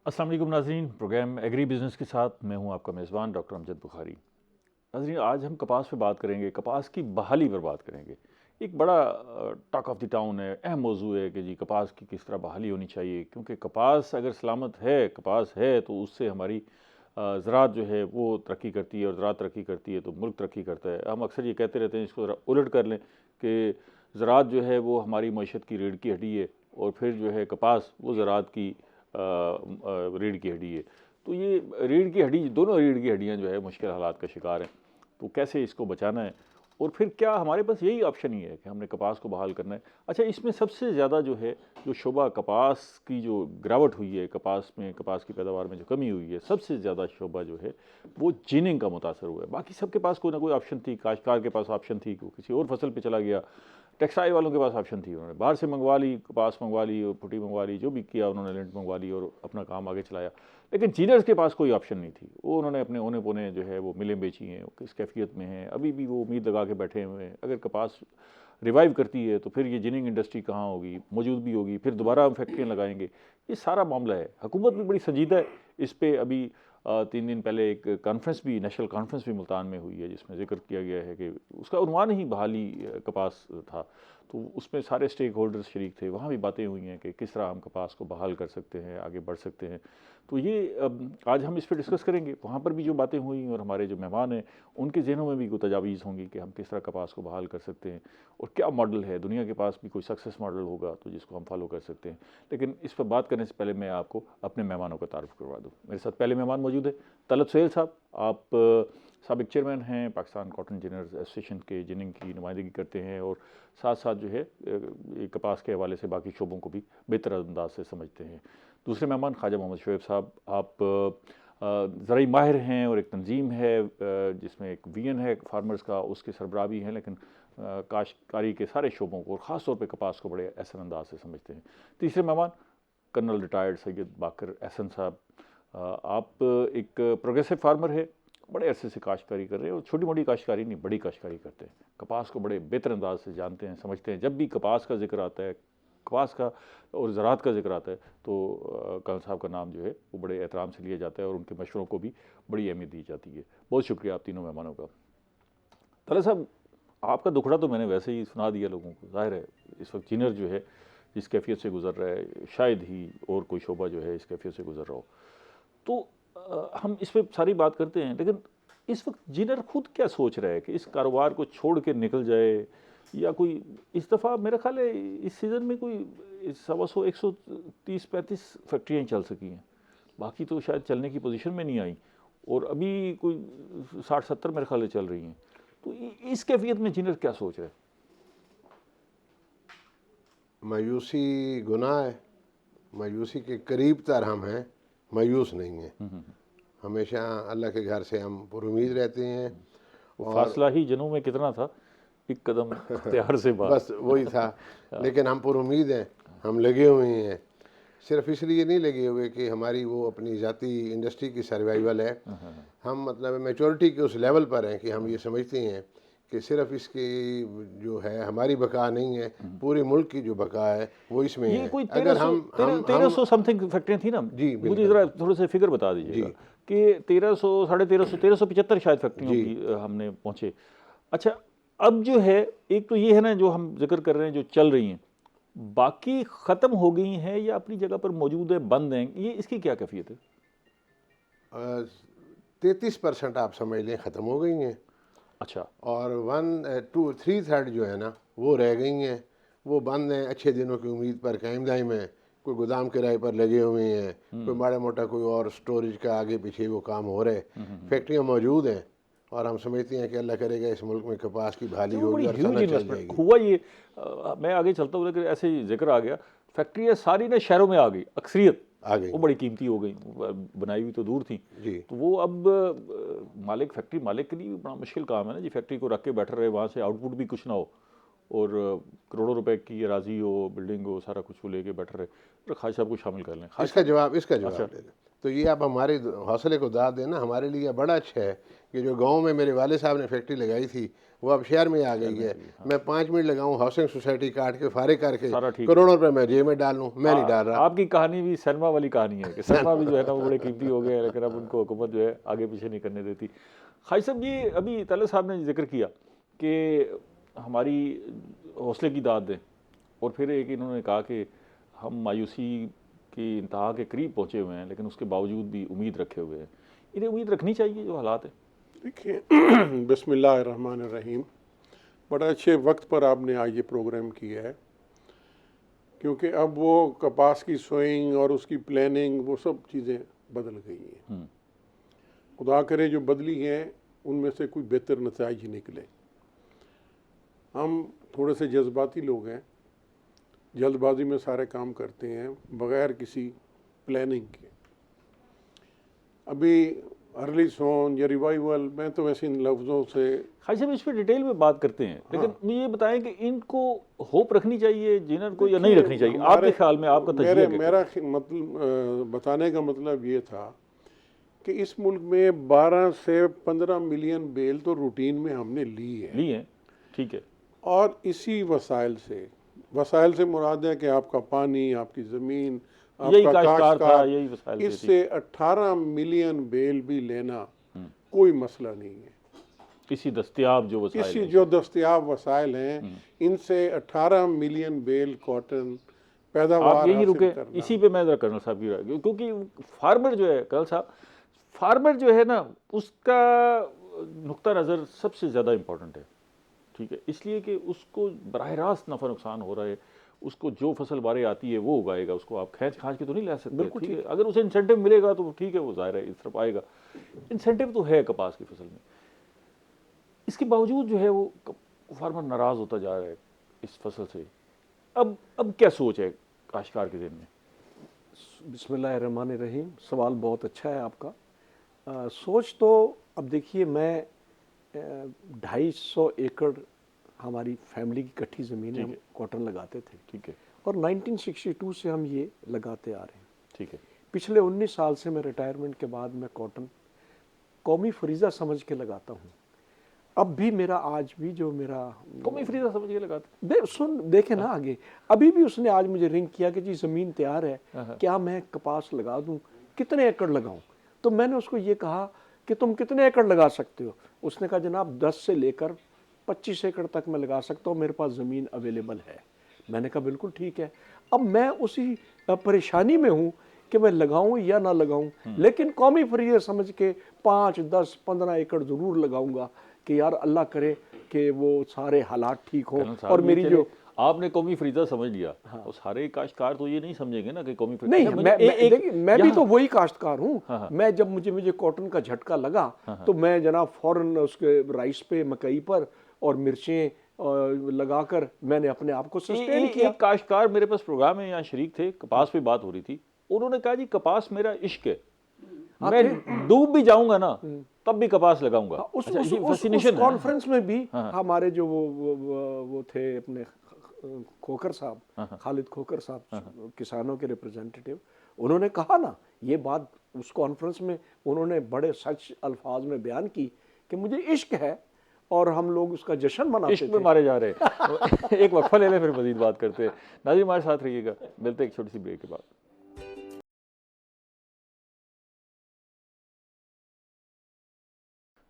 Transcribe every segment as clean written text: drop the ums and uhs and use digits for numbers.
अस्सलाम वालेकुम नाज़रीन, प्रोग्राम एग्री बिज़नेस के साथ मैं हूं आपका मेज़बान डॉक्टर अमजद बुखारी। नाज़रीन, आज हम कपास पे बात करेंगे, कपास की बहाली पर बात करेंगे। एक बड़ा टॉक ऑफ द टाउन है, अहम मौजू है कि जी कपास की किस तरह बहाली होनी चाहिए, क्योंकि कपास अगर सलामत है, कपास है तो उससे हमारी ज़राअत जो है वो तरक्की करती है, और ज़राअत तरक्की करती है तो मुल्क तरक्की करता है। हम अक्सर ये कहते रहते हैं, इसको ज़रा उलट कर लें कि ज़राअत जो है वो हमारी मईशत की रीढ़ की हड्डी है, और फिर जो है कपास वो ज़राअत की रीढ़ की हड्डी है। तो ये रीढ़ की हड्डी, दोनों रीढ़ की हड्डियाँ जो है मुश्किल हालात का शिकार हैं। तो कैसे इसको बचाना है, और फिर क्या हमारे पास यही ऑप्शन ही है कि हमने कपास को बहाल करना है। अच्छा, इसमें सबसे ज़्यादा जो है जो शोबा कपास की जो गिरावट हुई है, कपास में, कपास की पैदावार में जो कमी हुई है, सबसे ज़्यादा शोबा जो है वो जिनिंग का मुतासर हुआ है। बाकी सबके पास कोई ना कोई ऑप्शन थी, काश्तकार के पास ऑप्शन थी, किसी और फसल पर चला गया, टेक्सटाइल वालों के पास ऑप्शन थी, उन्होंने बाहर से मंगवा ली, कपास मंगवा ली और पुटी मंगवा ली, जो भी किया उन्होंने, लेंट मंगवा ली और अपना काम आगे चलाया। लेकिन जीनर्स के पास कोई ऑप्शन नहीं थी, वो उन्होंने अपने औने पौने जो है वो मिलें बेची हैं, किस कैफियत में हैं, अभी भी वो उम्मीद लगा के बैठे हुए हैं अगर कपास रिवाइव करती है तो फिर ये जिनिंग इंडस्ट्री कहाँ होगी, मौजूद भी होगी, फिर दोबारा हम फैक्ट्रियाँ लगाएंगे। ये सारा मामला है, हुकूमत भी बड़ी संजीदा है इस पर। अभी 3 दिन पहले एक कॉन्फ्रेंस भी, नेशनल कॉन्फ्रेंस भी मुल्तान में हुई है, जिसमें जिक्र किया गया है कि उसका उन्वान ही बहाली कपास था। तो उसमें सारे स्टेक होल्डर्स शरीक थे, वहाँ भी बातें हुई हैं कि किस तरह हम कपास को बहाल कर सकते हैं, आगे बढ़ सकते हैं। तो ये आज हम इस पर डिस्कस करेंगे। वहाँ पर भी जो बातें हुई और हमारे जो मेहमान हैं उनके जहनों में भी कोई तजावीज़ होंगी कि हम किस तरह कपास को बहाल कर सकते हैं, और क्या मॉडल है, दुनिया के पास भी कोई सक्सेस मॉडल होगा तो जिसको हम फॉलो कर सकते हैं। लेकिन इस पर बात करने से पहले मैं आपको अपने मेहमानों का तारुफ करवा दूँ। मेरे साथ पहले मेहमान मौजूद है तलत सुहेल साहब। आप साबिक चेयरमैन हैं, पाकिस्तान कॉटन जिनर्स एसोसिएशन के, जिनिंग की नुमाइंदगी करते हैं, और साथ साथ जो है कपास के हवाले से बाकी शोबों को भी बेहतर अंदाज से समझते हैं। दूसरे मेहमान ख्वाजा मोहम्मद शोएब साहब। आप ज़राई माहिर हैं, और एक तंजीम है जिसमें एक वीएन है फार्मर्स का, उसके सरबराह भी हैं, लेकिन काश्तकारी के सारे शोबों को और ख़ास तौर पे कपास को बड़े एहसन अंदाज से समझते हैं। तीसरे मेहमान कर्नल रिटायर्ड सैयद बाकर एहसन साहब। आप एक प्रोग्रेसिव फार्मर है, बड़े अरसे से काश्तकारी कर रहे हैं, और छोटी मोटी काश्तकारी नहीं, बड़ी काश्तकारी करते हैं, कपास को बड़े बेहतर अंदाज से जानते हैं, समझते हैं। जब भी कपास का जिक्र आता है, कपास का और ज़राअत का जिक्र आता है, तो कर्नल साहब का नाम जो है वो बड़े एहतराम से लिया जाता है, और उनके मशवरों को भी बड़ी अहमियत दी जाती है। बहुत शुक्रिया आप तीनों मेहमानों का। तला साहब, आपका दुखड़ा तो मैंने वैसे ही सुना दिया लोगों को। ज़ाहिर है इस वक्त जिनर जो है जिस कैफियत से गुजर रहा है, शायद ही और कोई शोबा जो है इस कैफियत से गुजर रहा हो। तो हम इस पर सारी बात करते हैं, लेकिन इस वक्त जिनर खुद क्या सोच रहा है कि इस कारोबार को छोड़ के निकल जाए, या कोई इस दफ़ा मेरा ख्याल है इस सीज़न में कोई 125-135 फैक्ट्रियाँ चल सकी हैं, बाकी तो शायद चलने की पोजीशन में नहीं आई, और अभी कोई 60-70 मेरे ख्याल चल रही हैं। तो इस कैफियत में जिनर क्या सोच रहे हैं? मायूसी गुनाह है, मायूसी के करीब तर हम हैं, मायूस नहीं हैं। हमेशा अल्लाह के घर से हम पुरुमीद रहते हैं। वो और फासला ही जनों में कितना था, एक कदम इख्तियार से बाहर। बस वही था। लेकिन हम पुरुमीद हैं, हम लगे हुए हैं। सिर्फ इसलिए नहीं लगे हुए कि हमारी वो अपनी ज़ाती इंडस्ट्री की सर्वाइवल है। हम मतलब मेचोरिटी के उस लेवल पर हैं कि हम ये समझते हैं कि सिर्फ इसकी जो है हमारी बका नहीं है, पूरे मुल्क की जो बका है वो इसमें ये है। कोई अगर हम 1300 समथिंग फैक्ट्रियाँ थी ना? जी मुझे बिल्कुल। ज़रा थोड़े से फिगर बता दीजिएगा जी कि 1300, 1350, 1375 शायद फैक्ट्रियों जी की हमने पहुँचे। अच्छा, अब जो है एक तो ये है ना जो हम जिक्र कर रहे हैं जो चल रही हैं, बाकी ख़त्म हो गई हैं या अपनी जगह पर मौजूद है, बंद हैं, ये इसकी क्या कैफियत है? 33% आप समझ लें ख़त्म हो गई हैं, अच्छा। और 1, 2, 3 थर्ड जो है ना वो रह गई हैं। वो बंद हैं, अच्छे दिनों की उम्मीद पर कायम दायम है। कोई गोदाम किराए पर लगे हुए हैं, कोई माड़ा मोटा कोई और स्टोरेज का आगे पीछे वो काम हो रहे। फैक्ट्रियाँ मौजूद हैं, और हम समझते हैं कि अल्लाह करेगा इस मुल्क में कपास की बहाली अच्छा, वो होगी बड़ी और ह्यूज सनत चल इन्वेस्टमेंट जाएगी। हुआ ये। मैं आगे चलता हूँ, लेकिन ऐसे ही जिक्र आ गया, फैक्ट्रियाँ सारी ना शहरों में आ गई, अक्सरियत आ गई वो बड़ी कीमती हो गई, बनाई हुई तो दूर थी। जी। तो वो अब मालिक, फैक्ट्री मालिक के लिए भी बड़ा मुश्किल काम है ना जी, फैक्ट्री को रख के बैठे रहे, वहाँ से आउटपुट भी कुछ ना हो, और करोड़ों रुपए की अराजी हो, बिल्डिंग हो, सारा कुछ वो लेके बैठे रहे। तो खाज साहब को शामिल कर लें, खाज इसका साहब। जवाब अच्छा। दे दें। तो ये आप हमारे हौसले को दाद देना हमारे लिए बड़ा अच्छा है कि जो गांव में मेरे वाले साहब ने फैक्ट्री लगाई थी वो अब शहर में आ गई है। मैं 5 मिनट लगाऊं हाउसिंग सोसाइटी काट के फारिग करके करोड़ों रुपए मैं जेब में डाल लूं, मैं नहीं डाल रहा। आपकी कहानी भी सरमा वाली कहानी है कि सरमा भी जो है ना वो बड़े कीमती हो गए, लेकिन अब उनको हुकूमत जो है आगे पीछे नहीं करने देती। खाई साहब, ये अभी तलत साहब ने जिक्र किया कि हमारी हौसले की दाद दें, और फिर एक इन्होंने कहा कि हम मायूसी की इंतहा के करीब पहुँचे हुए हैं, लेकिन उसके बावजूद भी उम्मीद रखे हुए हैं। इन्हें उम्मीद रखनी चाहिए जो हालात है। देखिए बिस्मिल्लाहिर्रहमानिर्रहीम, बड़ा अच्छे वक्त पर आपने आज ये प्रोग्राम किया है, क्योंकि अब वो कपास की सोइंग और उसकी प्लानिंग वो सब चीज़ें बदल गई हैं। खुदा करे जो बदली हैं उनमें से कोई बेहतर नतीजे ही निकले। हम थोड़े से जज्बाती लोग हैं, जल्दबाजी में सारे काम करते हैं बग़ैर किसी प्लानिंग के। अभी अर्ली सोन या रिवाइवल, मैं तो वैसे इन लफ्ज़ों से खाई साहब इस पर डिटेल में बात करते हैं, लेकिन मुझे ये बताएं कि इनको होप रखनी चाहिए जिनर को या नहीं रखनी चाहिए आपके ख्याल में, आपका तजज़िया क्या? मेरा मतलब बताने का मतलब ये था कि इस मुल्क में 12 से 15 मिलियन बेल तो रूटीन में हमने ली है, ठीक है। और इसी वसाइल से मुराद है कि आपका पानी, आपकी ज़मीन, यही काश्तकार था, यही वसाइल थे। इससे 18 मिलियन बेल भी लेना कोई मसला नहीं है। इसी दस्तयाब जो वसाइल इसी जो दस्तयाब वसाइल हैं इनसे 18 मिलियन बेल कॉटन पैदावार। आप यही रुके, इसी पे मैं जरा कर्नल साहब की राय, क्योंकि फार्मर जो है, कर्नल साहब, फार्मर जो है ना उसका नुक्ता नज़र सबसे ज़्यादा इम्पोर्टेंट है, ठीक है, इसलिए कि उसको बराह रास्त नफ़ा नुकसान हो रहा है। उसको जो फसल बारे आती है वो उगाएगा, उसको आप खींच के तो नहीं ला सकते, ठीक है। अगर उसे इंसेंटिव मिलेगा तो ठीक है, वो ज़ाहिर है इस तरफ आएगा। इंसेंटिव तो है कपास की फसल में, इसके बावजूद जो है वो फार्मर नाराज़ होता जा रहा है इस फसल से। अब क्या सोच है काश्तकार के ज़हन में? बिस्मिल्लाहिर्रहमानिर्रहीम, सवाल बहुत अच्छा है आपका। सोच तो अब देखिए, मैं 250 एकड़ हमारी फैमिली की इकट्ठी ज़मीन हम कॉटन लगाते थे, ठीक है, और 1962 से हम ये लगाते आ रहे हैं, ठीक है। पिछले 19 साल से मैं रिटायरमेंट के बाद मैं कॉटन कौमी फरीज़ा समझ के लगाता हूँ। अब भी मेरा आज भी जो मेरा कौमी फरीज़ा समझ के लगाते देखे ना आगे, अभी भी उसने आज मुझे रिंग किया कि जी ज़मीन तैयार है, क्या मैं कपास लगा दूँ, कितने एकड़ लगाऊँ? तो मैंने उसको ये कहा कि तुम कितने एकड़ लगा सकते हो? उसने कहा जनाब 10 से लेकर 25 एकड़ तक मैं लगा सकता हूँ, मेरे पास ज़मीन अवेलेबल है। मैंने कहा बिल्कुल ठीक है। अब मैं उसी परेशानी में हूँ कि मैं लगाऊं या ना लगाऊं, लेकिन कौमी फरीज़ा समझ के 5, 10, 15 एकड़ ज़रूर लगाऊंगा कि यार अल्लाह करे कि वो सारे हालात ठीक हों। और मेरी जो आपने कौमी फरीज़ा समझ लिया, और सारे काश्तकार तो ये नहीं समझेंगे ना कि कौमी फरीज़ा नहीं, मैं भी तो वही काश्तकार हूँ। मैं जब मुझे कॉटन का झटका लगा तो मैं जनाब फौरन उसके राइस पे, मकई पर और मिर्चें लगाकर मैंने अपने आप को सस्टेन किया। एक काश्तकार मेरे पास प्रोग्राम में यहाँ शरीक थे, कपास पे बात हो रही थी, उन्होंने कहा जी कपास मेरा इश्क है, मैं डूब भी जाऊंगा ना तब भी कपास लगाऊंगा। उस कॉन्फ्रेंस में भी हमारे जो वो थे अपने खोकर साहब, खालिद खोकर साहब, किसानों के रिप्रेजेंटेटिव, उन्होंने कहा ना ये बात उस कॉन्फ्रेंस में, उन्होंने बड़े सच अल्फाज में बयान की कि मुझे इश्क है और हम लोग उसका जश्न मनाते इश्क में मारे जा रहे हैं। एक वक्फा ले लें, फिर मजीद बात करते हैं। नाज़रीन हमारे साथ रहिएगा, मिलते हैं एक छोटी सी ब्रेक के बाद।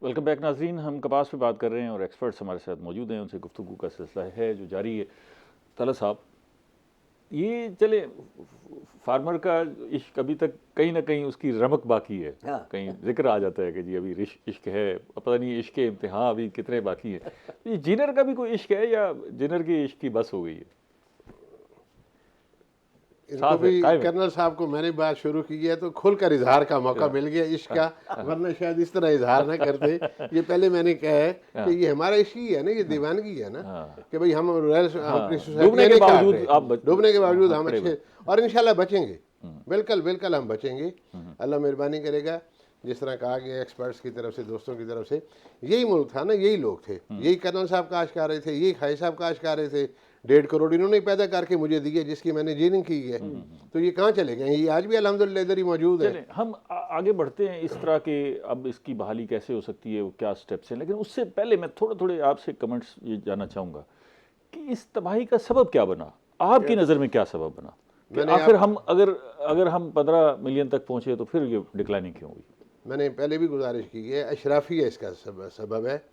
वेलकम बैक नाज़रीन, हम कपास पे बात कर रहे हैं और एक्सपर्ट्स हमारे साथ मौजूद हैं, उनसे गुफ्तगू का सिलसिला है जो जारी है। तलत साहब, ये चले फार्मर का इश्क अभी तक कहीं ना कहीं उसकी रमक बाकी है, कहीं जिक्र आ जाता है कि जी अभी इश्क है, पता नहीं इश्क के इम्तिहान अभी कितने बाकी हैं। ये जिनर का भी कोई इश्क है या जिनर की इश्क की बस हो गई है? इनको भी कर्नल साहब को मैंने बात शुरू की है तो खुलकर इजहार का मौका मिल गया इश्क का, वरना शायद इस तरह इजहार ना करते। ये पहले मैंने कहा है कि ये हमारा इश्क ही है ना, ये दीवानगी है ना, कि भाई हम अपनी सोसाइटी डूबने के बावजूद हम अच्छे, और इंशाल्लाह बचेंगे, बिल्कुल बिल्कुल हम बचेंगे, अल्लाह मेहरबानी करेगा। जिस तरह कहा गया एक्सपर्ट्स की तरफ से, दोस्तों की तरफ से, यही मुल्क था ना, यही लोग थे, यही कर्नल साहब काश कर रहे थे, यही खाई साहब काश कर रहे थे, 1.5 करोड़ इन्होंने पैदा करके मुझे दिए, जिसकी मैंने इंजीनियरिंग की है। तो ये कहाँ चले गए? ये आज भी अल्हम्दुलिल्लाह इधर ही मौजूद है। चलें हम आगे बढ़ते हैं इस तरह के। अब इसकी बहाली कैसे हो सकती है, वो क्या स्टेप्स हैं, लेकिन उससे पहले मैं थोड़े आपसे कमेंट्स ये जानना चाहूँगा कि इस तबाही का सबब क्या बना, आपकी नज़र में क्या सबब बना कि आखिर हम अगर हम 15 मिलियन तक पहुँचे तो फिर ये डिक्लाइनिंग क्यों हुई? मैंने पहले भी गुजारिश की है, अशराफिया इसका सबब है।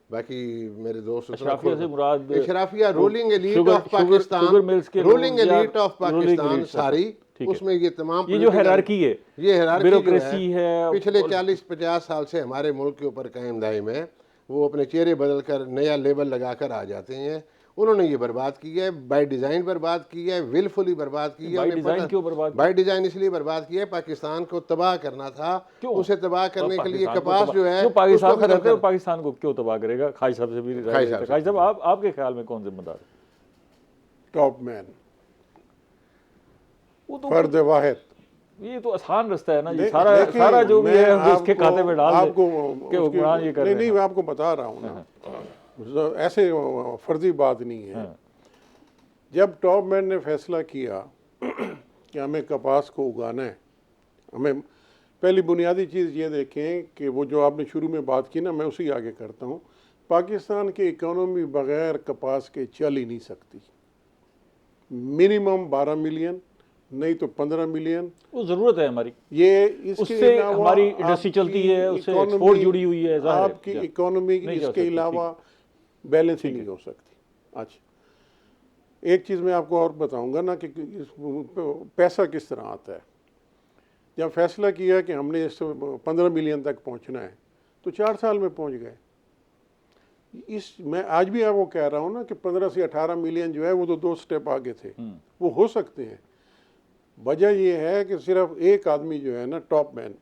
बाकी मेरे दोस्त अशराफिया से मुराद अशराफिया ruling elite sugar- of Pakistan, sugar mills के रोलिंग लोग या elite of ruling Pakistan elite सारी, ठीक है। उसमें ये तमाम ये जो हायरार्की है, ये हायरार्की ब्यूरोक्रेसी जो है, पिछले 40-50 साल से हमारे मुल्क के ऊपर कायम दायम है। वो अपने चेहरे बदल कर नया लेबल लगाकर आ जाते हैं। उन्होंने ये बर्बाद की है, बाय डिज़ाइन बर्बाद की है, विलफुली बर्बाद की है। बाय डिज़ाइन क्यों बर्बाद? बाय डिज़ाइन इसलिए बर्बाद किया है, पाकिस्तान को तबाह करना था। क्यों? उसे तबाह करने के लिए पाकिस्तान को कपास जो है, जो पाकिस्तान उसको में रहते खत्म हैं कर- पाकिस्तान को क्यों तबाह करेगा? खाई साहब से भी राय खाई लेते हैं। साहब खाई साहब आपके ख्याल में कौन जिम्मेदार है? टॉप मैन वो तो फर्द वाहिद। ये तो आसान रास्ता है ना, ये दे- सारा देखिए, सारा जो भी मैं है वो उसके आपको- खाते में डाल आपको दे कि उसकी- हुक्मरान ये कर नहीं रहे नहीं हैं। मैं आपको बता रहा हूँ ना, ऐसे फर्जी बात नहीं है। हाँ। जब टॉप मैन ने फैसला किया कि हमें कपास को उगाना है, हमें पहली बुनियादी चीज़ ये देखें कि वो जो आपने शुरू में बात की ना, मैं उसी आगे करता हूँ। पाकिस्तान की इकोनॉमी बगैर कपास के चल ही नहीं सकती। मिनिमम 12 मिलियन, नहीं तो 15 मिलियन। वो जरूरत है हमारी, ये इसके उससे अलावा हमारी इंडस्ट्री चलती है, आपकी उससे इकोनॉमी- एक्सपोर्ट जुड़ी हुई है, ज़ाहिर है। आपकी इकोनॉमी नहीं जा इसके सकती, अलावा बैलेंस ही नहीं हो सकती। अच्छा, एक चीज़ मैं आपको और बताऊंगा ना कि पैसा किस तरह आता है। जब फैसला किया कि हमने इस 15 मिलियन तक पहुंचना है तो 4 साल में पहुंच गए। मैं आज भी आपको कह रहा हूं ना कि 15 से 18 मिलियन जो है वो तो 2 स्टेप आगे थे, वो हो सकते हैं। वजह ये है कि सिर्फ एक आदमी जो है ना, टॉप मैन,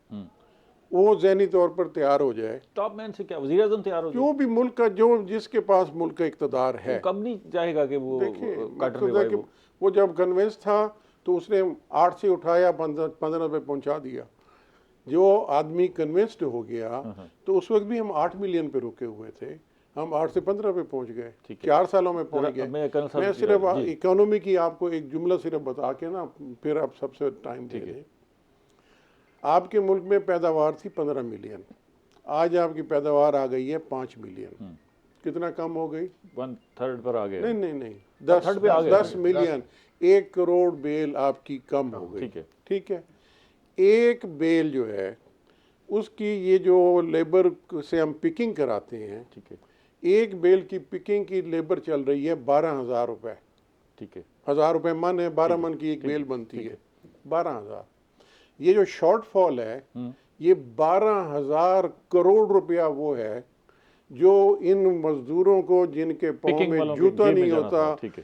वो ज़हनी तौर पर तैयार हो जाए। टॉप मैन से क्या वज़ीर आज़म तैयार हो जाए? जो भी मुल्क का जिसके पास मुल्क का इक़्तिदार है, वो कब नहीं चाहेगा कि वो देखिए काटने मकसद है वाले कि वो जब कन्विंस था तो उसने 8 से उठाया 15 पे पहुंचा दिया। जो आदमी कन्विंस्ड हो गया तो उस वक्त भी हम 8 मिलियन पे रुके हुए थे, हम 8 से 15 पे पहुंच गए, 4 सालों में पहुंच गए। मैं सिर्फ इकोनॉमी की आपको एक जुमला सिर्फ बता के ना, फिर आप सबसे टाइम दे दें। आपके मुल्क में पैदावार थी 15 मिलियन, आज आपकी पैदावार आ गई है 5 मिलियन। कितना कम हो गई? 1/3 पर आ गए। नहीं, थर्ड पे आ गए। 10 मिलियन, 1 करोड़ बेल आपकी कम हो गई। ठीक है। ठीक है, एक बेल जो है उसकी, ये जो लेबर से हम पिकिंग कराते हैं, ठीक है, एक बेल की पिकिंग की लेबर चल रही है 12,000 रुपये। ठीक है, 1000 रुपये मन है, 12 मन की एक बेल बनती है, 12,000। ये जो शॉर्टफॉल है ये 12,000 करोड़ रुपया वो है जो इन मजदूरों को, जिनके पाँव पिकिंग में वालों के जूता जेब में नहीं जाना होता, था। ठीक है,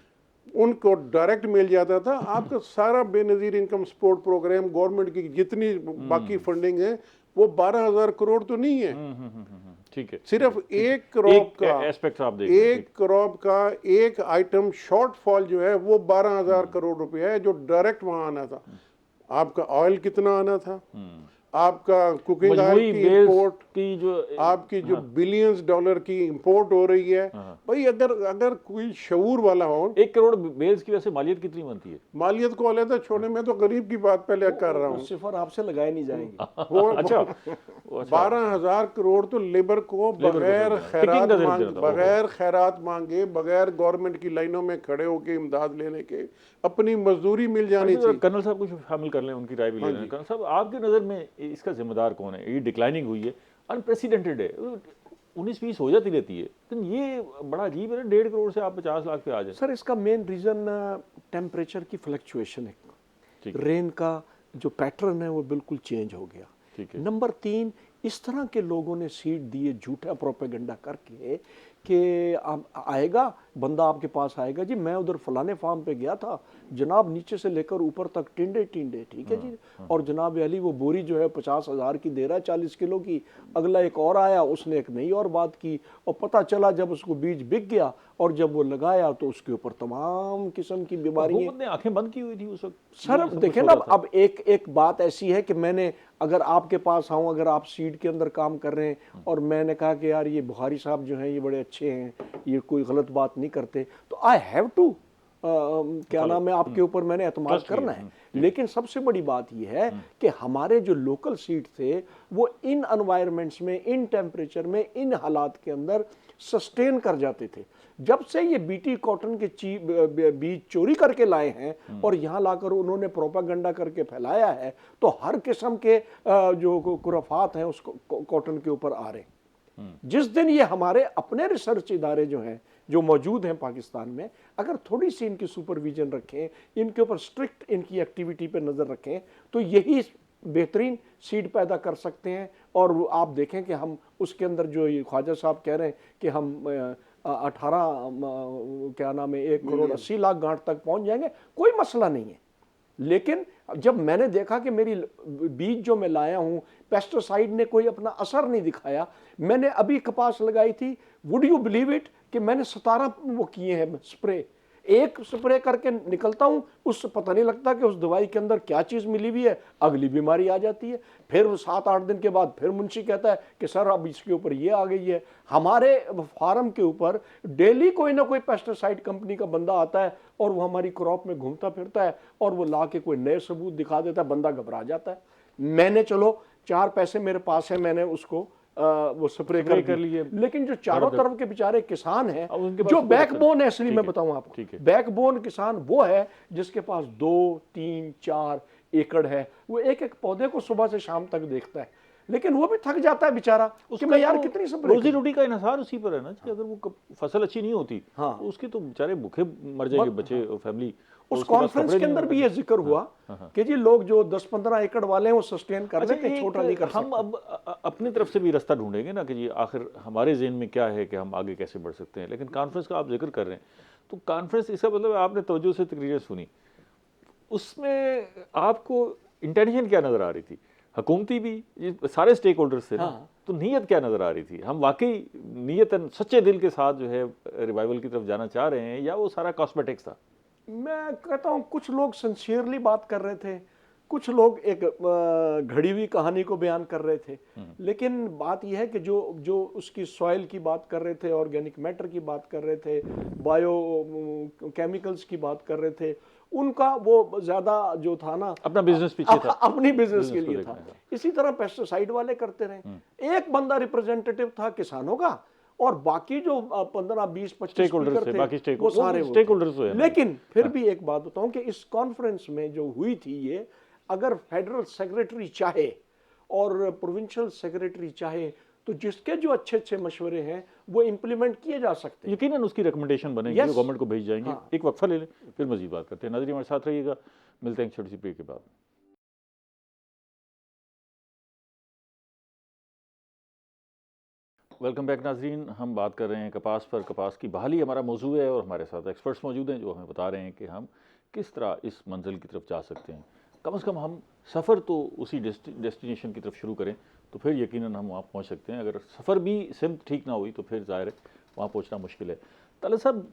उनको डायरेक्ट मिल जाता था। आपका सारा Benazir income support programme, government की जितनी बाकी फंडिंग है, वो 12,000 करोड़ तो नहीं है। ठीक है। सिर्फ एक क्रॉप का एस्पेक्ट आप देख रहे हैं, एक क्रॉप का एक आइटम शॉर्टफॉल जो है वो 12,000 करोड़ रुपया है जो डायरेक्ट वहां आना था। आपका ऑयल कितना आना था, आपका कुकिंग ऑयल मजबूरी की बेल्स इंपोर्ट, की जो आपकी जो बिलियंस डॉलर की इंपोर्ट हो रही है। भाई अगर कोई शऊर वाला हो, 1 करोड़ बेल्स की वैसे मालियत कितनी बनती है? मालियत को अलग छोड़ने में तो गरीब की बात पहले कर रहा हूँ। सिफर आपसे लगाए नहीं जाएंगे। वो अच्छा, 12,000 करोड़ तो लेबर को बगैर खैरात का मांगे, देना था। बगैर खैरात मांगे, बगैर गवर्नमेंट की लाइनों में खड़े होके इमदाद लेने के अपनी मजदूरी मिल जानी थी। कर्नल साहब कुछ शामिल कर लें, उनकी राय भी ले लें। कर्नल साहब, आपकी नज़र में इसका जिम्मेदार कौन है? ये डिक्लाइनिंग हुई है, अनप्रेसिडेंटेड है, 19-20 हो जाती रहती है, लेकिन ये बड़ा अजीब है ना, 1.5 करोड़ से आप 50 लाख पे आ जाए। सर इसका मेन रीज़न टेम्परेचर की फ्लक्चुएशन है। रेन का जो पैटर्न है वो बिल्कुल चेंज हो गया। ठीक है। नंबर 3, इस तरह के लोगों ने सीट दिए झूठा प्रोपेगेंडा करके कि आएगा बंदा, आपके पास आएगा जी, मैं उधर फलाने फार्म पे गया था जनाब, नीचे से लेकर ऊपर तक टिंडे, ठीक है जी, और जनाब अली वो बोरी जो है 50,000 की दे रहा है 40 किलो की। अगला एक और आया, उसने एक नई और बात की, और पता चला जब उसको बीज बिक गया और जब वो लगाया तो उसके ऊपर तमाम किस्म की बीमारियां। हुकूमत ने आंखें बंद की हुई थी उस वक्त। सर देखें ना, अब एक बात ऐसी है कि मैंने अगर आपके पास आऊँ, अगर आप सीड के अंदर काम कर रहे हैं और मैंने कहा कि यार ये बुखारी साहब जो हैं ये बड़े अच्छे हैं, ये कोई गलत बात नहीं करते, तो आई हैव टू क्या नाम है, आपके ऊपर मैंने एतमाद करना है। लेकिन सबसे बड़ी बात यह है कि हमारे जो लोकल सीड थे वो इन एनवायरमेंट्स में, इन टेम्परेचर में, इन हालात के अंदर सस्टेन कर जाते थे। जब से ये बीटी कॉटन के बीज चोरी करके लाए हैं और यहाँ लाकर उन्होंने प्रोपागंडा करके फैलाया है, तो हर किस्म के जो खुराफात हैं उसको कॉटन के ऊपर आ रहे हैं। जिस दिन ये हमारे अपने रिसर्च इदारे जो हैं, जो मौजूद हैं पाकिस्तान में, अगर थोड़ी सी इनकी सुपरविजन रखें, इनके ऊपर स्ट्रिक्ट इनकी एक्टिविटी पे नज़र रखें, तो यही बेहतरीन सीड पैदा कर सकते हैं। और आप देखें कि हम उसके अंदर जो ये ख्वाजा साहब कह रहे हैं कि हम 18 क्या नाम है 1,80,00,000 गांठ तक पहुंच जाएंगे, कोई मसला नहीं है। लेकिन जब मैंने देखा कि मेरी बीज जो मैं लाया हूं पेस्टिसाइड ने कोई अपना असर नहीं दिखाया, मैंने अभी कपास लगाई थी, वुड यू बिलीव इट कि मैंने 17 वो किए हैं स्प्रे। एक स्प्रे करके निकलता हूं, उससे पता नहीं लगता कि उस दवाई के अंदर क्या चीज मिली हुई है, अगली बीमारी आ जाती है। फिर 7-8 दिन के बाद फिर मुंशी कहता है कि सर अब इसके ऊपर ये आ गई है। हमारे फार्म के ऊपर डेली कोई ना कोई पेस्टिसाइड कंपनी का बंदा आता है और वो हमारी क्रॉप में घूमता फिरता है और वो ला के कोई नए सबूत दिखा देता है, बंदा घबरा जाता है। मैंने चलो 4 पैसे मेरे पास है, मैंने उसको वो स्प्रे कर लिए। लेकिन जो चारों तरफ के बेचारे किसान हैं, जो बैकबोन है, इसलिए मैं बताऊं आपको, बैकबोन किसान वो है जिसके पास 2, 3, 4 एकड़ है। वो एक एक पौधे को सुबह से शाम तक देखता है, लेकिन वो भी थक जाता है बेचारा कि मैं यार कितनी सब रोजी रोटी का इन्हिसार उसी पर है ना कि अगर वो फसल अच्छी नहीं होती, हाँ, उसके तो बेचारे भूखे मर जाएंगे बच्चे और फैमिली। उस कॉन्फ्रेंस के अंदर भी ये जिक्र हुआ कि जी लोग जो 10-15 एकड़ वाले हैं वो सस्टेन कर लेते हैं, छोटा नहीं कर सकते। हम अब अपनी तरफ से भी रास्ता ढूंढेंगे ना कि जी आखिर हमारे ज़हन में क्या है कि हम आगे कैसे बढ़ सकते हैं। लेकिन कॉन्फ्रेंस का आप जिक्र कर रहे हैं, तो कॉन्फ्रेंस इसका मतलब आपने तवज्जो से तकरीरें सुनी, उसमें आपको इंटेंशन क्या नज़र आ रही थी? हुकूमती भी, ये सारे स्टेक होल्डर्स थे ना, तो नीयत क्या नज़र आ रही थी? हम वाकई नीयतन सच्चे दिल के साथ जो है रिवाइवल की तरफ जाना चाह रहे हैं, या वो सारा कॉस्मेटिक्स था? मैं कहता हूँ कुछ लोग सिंसियरली बात कर रहे थे, कुछ लोग एक घड़ी हुई कहानी को बयान कर रहे थे। लेकिन बात यह है कि जो उसकी सॉइल की बात कर रहे थे, ऑर्गेनिक मैटर की बात कर रहे थे, बायो केमिकल्स की बात कर रहे थे, उनका वो ज्यादा जो था ना अपना बिजनेस पीछे था, अपनी बिजनेस के लिए था। इसी तरह पेस्टिसाइड वाले करते रहे। एक बंदा रिप्रेजेंटेटिव था किसानों का, और बाकी जो 15-20-25 स्टेक होल्डर्स थे, बाकी वो सारे स्टेक होल्डर्स हुए। लेकिन फिर भी एक बात बताऊं कि इस कॉन्फ्रेंस में जो हुई थी, ये अगर फेडरल सेक्रेटरी चाहे और प्रोविंशियल सेक्रेटरी चाहे तो जिसके जो अच्छे अच्छे मशवरे हैं वो इंप्लीमेंट किए जा सकते हैं। यकीनन उसकी रिकमेंडेशन बनेगी, Yes. गवर्नमेंट को भेज जाएंगे। हाँ। एक वक्फा ले लें, फिर मजीद बात करते हैं। नाज़रीन हमारे साथ रहिएगा, मिलते हैं एक छोटी सी ब्रेक के बाद। वेलकम बैक नाजरीन, हम बात कर रहे हैं कपास पर। कपास की बहाली हमारा मौजू है और हमारे साथ एक्सपर्ट्स मौजूद हैं जो हमें बता रहे हैं कि हम किस तरह इस मंजिल की तरफ जा सकते हैं। कम से कम हम सफ़र तो उसी डेस्टिनेशन की तरफ शुरू करें तो फिर यकीनन हम वहाँ पहुँच सकते हैं। अगर सफ़र भी सिमत ठीक ना हुई तो फिर ज़ाहिर है वहाँ पहुँचना मुश्किल है। तालिब साहब,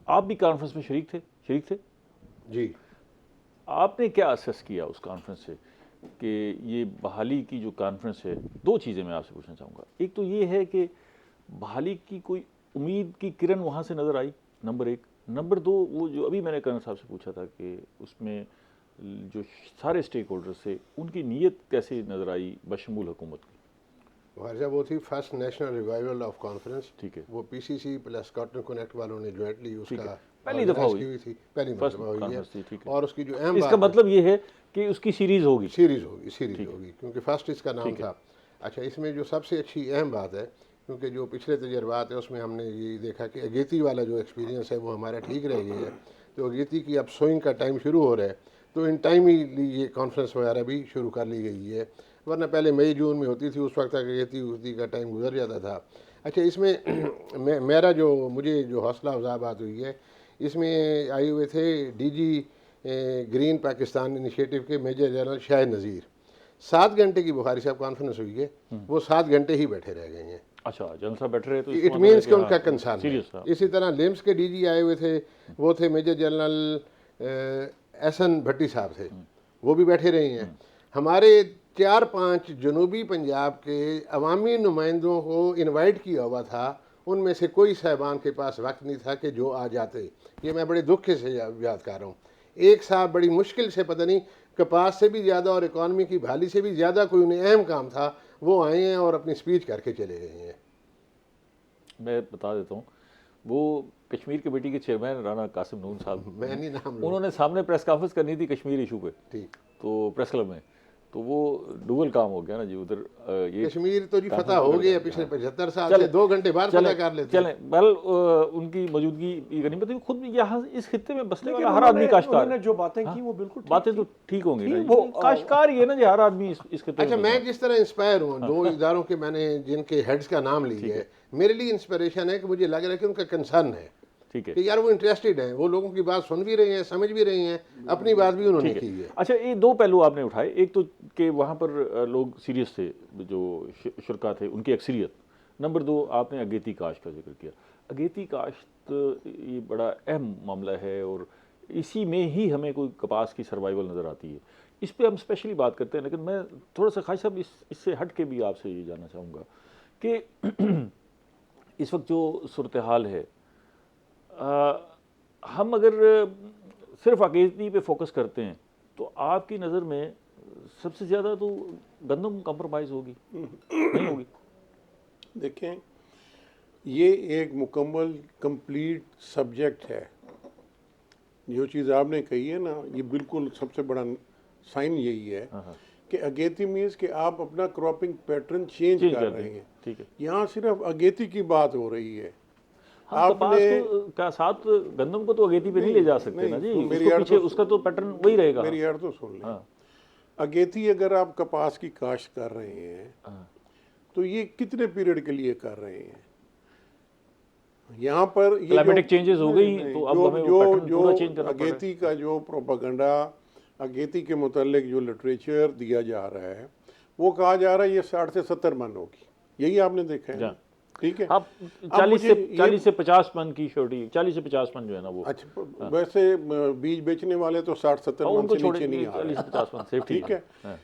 आप भी कॉन्फ्रेंस में शरीक थे जी। आपने क्या असेस किया उस कॉन्फ्रेंस से कि ये बहाली की जो कॉन्फ्रेंस है? 2 चीज़ें मैं आपसे पूछना चाहूँगा। एक तो ये है कि बहाली की कोई उम्मीद की किरण वहाँ से नज़र आई, नंबर 1। नंबर 2, वो जो अभी मैंने कर्नल साहब से पूछा था कि उसमें जो सारे स्टेक होल्डर्स थे उनकी नीयत कैसे नज़र आई बशमूल हुकूमत की? हमारे वो थी first national revival of conference. ठीक है, वो पीसीसी प्लस कॉटन कनेक्ट वालों ने जॉइंटली उसका पहली दफ़ा हुई थी, पहली दफ़ा हुई है। ठीक है। और उसकी जो अहम इसका मतलब ये है कि उसकी सीरीज़ होगी, सीरीज़ होगी क्योंकि फर्स्ट इसका नाम था। अच्छा, इसमें जो सबसे अच्छी अहम बात है, क्योंकि जो पिछले तजर्बात है उसमें हमने ये देखा कि अगेती वाला जो एक्सपीरियंस है वो हमारा ठीक रह गया है। तो अगेती की अब सोइंग का टाइम शुरू हो रहा है, तो इन टाइम ही ये कॉन्फ्रेंस वगैरह भी शुरू कर ली गई है, वरना पहले मई जून में होती थी, उस वक्त तक अगेती का टाइम गुजर जाता था। अच्छा, इसमें मेरा जो मुझे जो हौसला अफजा बात हुई है, इसमें आए हुए थे डीजी ग्रीन पाकिस्तान इनिशिएटिव के मेजर जनरल शाहिद नज़ीर। 7 घंटे की बुखारी साहब कॉन्फ्रेंस हुई है, वो 7 घंटे ही बैठे रह गए हैं। अच्छा, जनरल साहब बैठ रहे तो इट मीन्स कि उनका कंसर्न है। इसी तरह लिम्स के डीजी आए हुए थे, वो थे मेजर जनरल एहसन भट्टी साहब थे, वो भी बैठे रहे हैं। हमारे 4-5 जनूबी पंजाब के अवामी नुमाइंदों को इनवाइट किया हुआ था, उनमें से कोई साहबान के पास वक्त नहीं था कि जो आ जाते। ये मैं बड़े दुख से याद कर रहा हूँ। एक साहब बड़ी मुश्किल से, पता नहीं कपास से भी ज़्यादा और इकॉनमी की बहाली से भी ज़्यादा कोई उन्हें अहम काम था, वो आए हैं और अपनी स्पीच करके चले गए हैं। मैं बता देता हूँ, वो कश्मीर कमेटी के चेयरमैन राना कासिम नून साहब, मैं नहीं नाम लूँ। उन्होंने सामने प्रेस कॉन्फ्रेंस करनी थी कश्मीर इशू पे, ठीक, तो प्रेस क्लब में, तो वो डुअल काम हो गया ना जी उधर। ये कश्मीर तो जी फतह हो गया पिछले 75 साल से, चलें, 2 घंटे बाद फतह कर लेते हैं। चलें बहरहाल उनकी मौजूदगी ये गनीमत है। खुद यहाँ इस खित्ते में बसने लेकिन वाला हर आदमी काश्तकार, उन्होंने जो बातें की वो बिल्कुल ठीक बातें थी। तो ठीक होंगी ना, वो वो काश्तकार ही है ना जी, हर आदमी इस खित्ते अच्छा, में मैं जिस तरह इंस्पायर हूँ, 2 इदारों के मैंने जिनके हेड्स का नाम लिया है, मेरे लिए इंस्पिरेशन है कि मुझे लग रहा है कि उनका कंसर्न है ठीक है कि यार वो इंटरेस्टेड हैं, वो लोगों की बात सुन भी रहे हैं, समझ भी रहे हैं, अपनी बात भी उन्होंने की है। अच्छा, ये दो पहलू आपने उठाए, एक तो कि वहाँ पर लोग सीरियस थे, जो शुरका थे उनकी अक्सरियत। नंबर 2, आपने अगेती काश्त का जिक्र किया। अगेती काश्त ये बड़ा अहम मामला है और इसी में ही हमें कोई कपास की सर्वाइवल नज़र आती है। इस पे हम स्पेशली बात करते हैं, लेकिन मैं थोड़ा सा खास साहब इससे हट के भी आपसे ये जानना चाहूँगा कि इस वक्त जो सूरत हाल है, हम अगर सिर्फ अगेती पे फोकस करते हैं तो आपकी नज़र में सबसे ज़्यादा तो गंदम कंप्रोमाइज़ होगी, नहीं होगी? देखें, ये एक मुकम्मल कंप्लीट सब्जेक्ट है। जो चीज़ आपने कही है ना, ये बिल्कुल सबसे बड़ा साइन यही है कि अगेती मीन्स कि आप अपना क्रॉपिंग पैटर्न चेंज कर रहे हैं। ठीक है, यहाँ सिर्फ अगेती की बात हो रही है। हम कपास को का साथ गंदम को तो अगेती पे नहीं ले जा सकते ना जी, मेरी उसको यार पीछे तो उसका तो पैटर्न वही रहेगा। मेरी यार तो सुन लें। हाँ। अगेती अगर आप कपास की काश्त कर रहे हैं तो ये कितने पीरियड के लिए कर रहे हैं? यहाँ पर ये क्लाइमेटिक चेंजेस हो गई तो अब हमें वो पैटर्न पूरा चेंज करना पड़ रहा है। अगेती का जो प्रोपेगेंडा, अगेती के मुतालिक जो लिटरेचर दिया जा रहा है, वो कहा जा रहा है ये 60 से 70 मन होगी। यही आपने देखा है ना? ठीक है। आप 40 से 50 मन की छोटी, 40 से 50 मन जो है ना वो, अच्छा, वैसे बीज बेचने वाले तो 60-70 मन उनको से छोड़े नीचे नहीं आ 40 से रहे। 50 मन सेफ ठीक है। हाँ।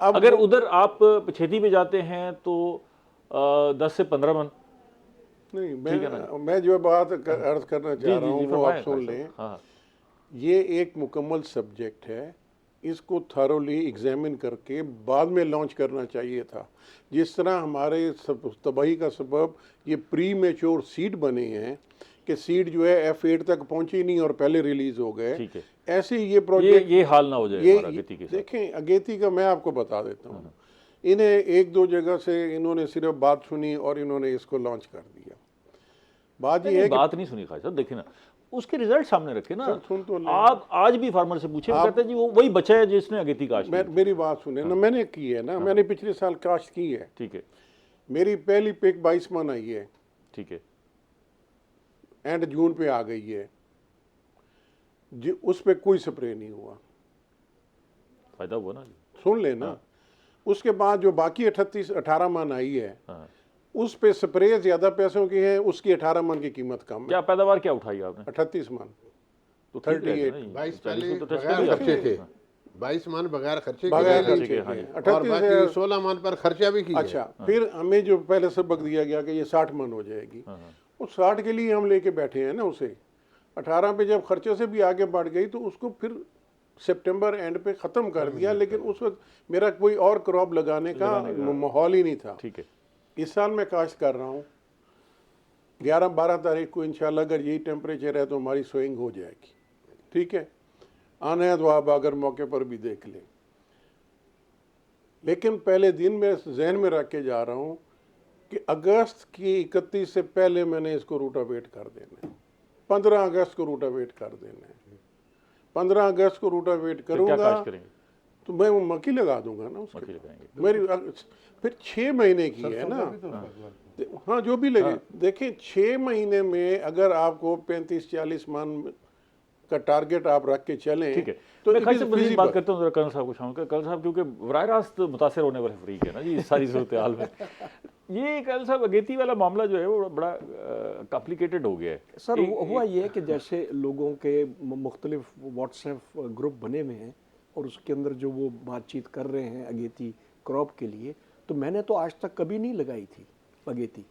अब अगर उधर आप खेती पे जाते हैं तो 10 से 15 मन। नहीं, मैं जो बात अर्ज करना चाह रहा हूँ वो आप सुन लें। हाँ। ये एक मुकम्मल सब्जेक्ट है, इसको थरोली एग्जामिन करके बाद में लॉन्च करना चाहिए था। जिस तरह हमारे तबाही का सबब ये प्री मैच्योर सीड बने हैं कि सीड जो है F8 तक पहुंचे ही नहीं और पहले रिलीज हो गए। ठीक है। ऐसे ही ये प्रोजेक्ट ये हाल ना हो जाए हमारा अगेती के साथ। देखें, अगेती का मैं आपको बता देता हूँ, इन्हें 1-2 जगह से इन्होंने सिर्फ बात सुनी और इन्होंने इसको लॉन्च कर दिया। बात ये है कि बात नहीं सुनी खास साहब, देखिए ना उसके रिजल्ट सामने रखे ना। सुन तो ले। आप आज भी फार्मर से पूछे, वो कहते हैं जी वो वही बचा है जिसने अगेती काश्त की। मेरी बात सुने ना, मैंने की है ना, मैंने पिछले साल काश्त की है। ठीक है, मेरी पहली पिक 22 मन आई है, ठीक है, एंड जून पे आ गई है जी, उस पे कोई स्प्रे नहीं हुआ। फायदा हुआ ना जी। सुन लेना। उसके बाद जो बाकी 18 मन आई है, हाँ। उस पे स्प्रे ज्यादा पैसों की है, उसकी 18 मन की कीमत कम है। क्या पैदावार क्या उठाई आपने? 38 मन तो ठीक रहेगा 38 ना जी। 22 40 पहले को तो टच कर बगैर लिया खर्चे आपने। के, 22 मन बगैर खर्चे बगैर के, खर्चे के, हाँ जी। और 38 बाकी 16 मन पर खर्चा भी किया। अच्छा, फिर हमें जो पहले सबक दिया गया कि ये 60 मन हो जाएगी, वो 60 के लिए हम लेके बैठे हैं ना उसे। 18 पे जब खर्चे से भी आगे बढ़ गई तो उसको फिर सितंबर एंड पे ख़त्म कर दिया, लेकिन उस वक्त मेरा कोई और क्रॉप लगाने का माहौल ही नहीं था। ठीक है। इस साल मैं काश्त कर रहा हूँ, 11-12 तारीख को इंशाल्लाह अगर यही टेम्परेचर है तो हमारी सोइंग हो जाएगी। ठीक है, आना है तो आप अगर मौके पर भी देख लें। लेकिन पहले दिन मैं जहन में रख के जा रहा हूँ कि अगस्त की 31 से पहले मैंने इसको रूटावेट कर देना है। 15 अगस्त को रूटावेट कर देना है। 15 अगस्त को रूटावेट क्या करूँगा काश्त करेंगे? तो मैं वो मक्की लगा दूंगा ना उसके। मक्खी लगाएंगे। मेरी फिर 6 महीने की है ना। हाँ, जो भी लगे। देखिए, 6 महीने में अगर आपको 35-40 मन का टारगेट आप रख के चलें, ठीक है। तो मैं it खास is से मज़ीद feasible। बात करता हूँ जरा कर्नल साहब को शामिल कर। कर्नल साहब क्योंकि बराह रास्त मुतासर होने वाले फ्रीक है ना जी इस सारी सूरत हाल में। ये कर्नल साहब अगेती वाला मामला जो है वो बड़ा कॉम्प्लिकेटेड हो गया है सर। हुआ ये है कि जैसे लोगों के मुख्तलिफ व्हाट्सएप ग्रुप बने हुए हैं और उसके अंदर जो वो बातचीत कर रहे हैं अगेती क्रॉप के लिए, तो मैंने तो आज तक कभी नहीं लगाई थी अगेती।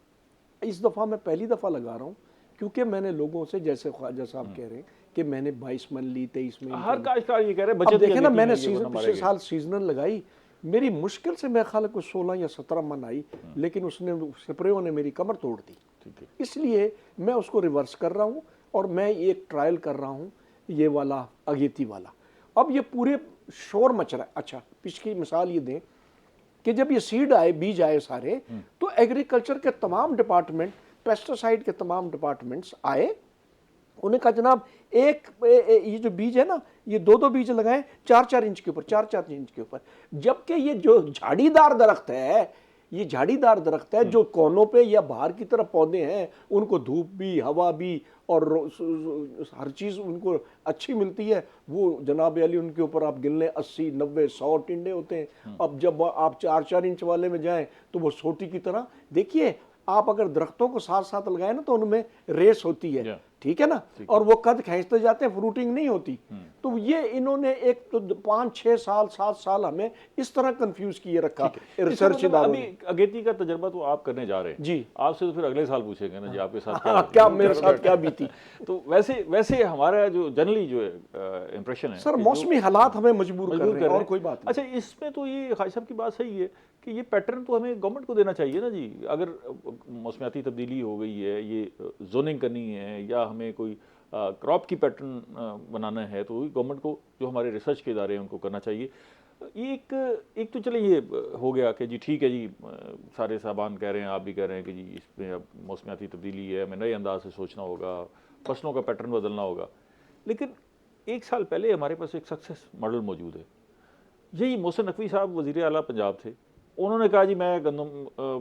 इस दफ़ा मैं पहली दफ़ा लगा रहा हूँ, क्योंकि मैंने लोगों से जैसे ख्वाजा साहब कह रहे हैं कि मैंने 22 मन ली, 23 में हर काश्तकार ये कह रहे हैं अब बचत देखे ना, की मैंने अगेती में ये सीजन वरना पिछले मारेंगे। साल सीजनल लगाई, मेरी मुश्किल से मेरे ख्याल को 16 या 17 मन आई, लेकिन उसने स्प्रेओ ने मेरी कमर तोड़ दी। ठीक है। इसलिए मैं उसको रिवर्स कर रहा हूँ और मैं एक ट्रायल कर रहा हूँ, ये वाला अगेती वाला। अब ये पूरे शोर मच रहा है। अच्छा, पिछली मिसाल ये दें कि जब ये सीड आए, बीज आए सारे, तो एग्रीकल्चर के तमाम डिपार्टमेंट, पेस्टिसाइड के तमाम डिपार्टमेंट्स आए, उन्हें कहा जनाब ये जो बीज है ना, ये 2-2 बीज लगाएं 4-4 इंच के ऊपर, 4-4 इंच के ऊपर। जबकि ये जो झाड़ीदार दरख्त है, ये झाड़ीदार दरख्त है, जो कोनों पे या बाहर की तरफ पौधे हैं, उनको धूप भी, हवा भी और हर चीज़ उनको अच्छी मिलती है। वो जनाब अली उनके ऊपर आप गिन लें 80, 90, 100 टिंडे होते हैं। अब जब आप 4-4 इंच वाले में जाएं तो वो सोटी की तरह, देखिए आप अगर दरख्तों को साथ साथ लगाए ना तो उनमें रेस होती है, ठीक है ना, और वो कद खींचते जाते हैं, फ्रूटिंग नहीं होती। तो ये इन्होंने एक तो 5-6 साल 7 साल हमें इस तरह कंफ्यूज किए रखा रिसर्च इदारों ने। अभी अगेती का तजर्बा तो आप करने जा रहे हैं जी, आपसे तो फिर अगले साल पूछेंगे ना जी आपके साथ क्या मेरे साथ क्या बीती। तो वैसे हमारा जो जनरली जो इम्प्रेशन है सर, मौसमी हालात हमें मजबूर कर रहे हैं और कोई बात नहीं। अच्छा, इसमें तो ये खालिद साहब की बात सही है कि ये पैटर्न तो हमें गवर्नमेंट को देना चाहिए ना जी। अगर मौसमियाती तब्दीली हो गई है, ये जोनिंग करनी है या हमें कोई क्रॉप की पैटर्न बनाना है, तो गवर्नमेंट को, जो हमारे रिसर्च के इदारे हैं, उनको करना चाहिए। एक तो चले ये हो गया कि जी ठीक है जी, सारे साहबान कह रहे हैं, आप भी कह रहे हैं कि जी इसमें अब मौसमियाती तब्दीली है, हमें नए अंदाज से सोचना होगा, फसलों का पैटर्न बदलना होगा। लेकिन 1 साल पहले हमारे पास एक सक्सेस मॉडल मौजूद है। यही मोहसिन नकवी साहब वज़ीर आला पंजाब थे, उन्होंने कहा जी मैं गंदम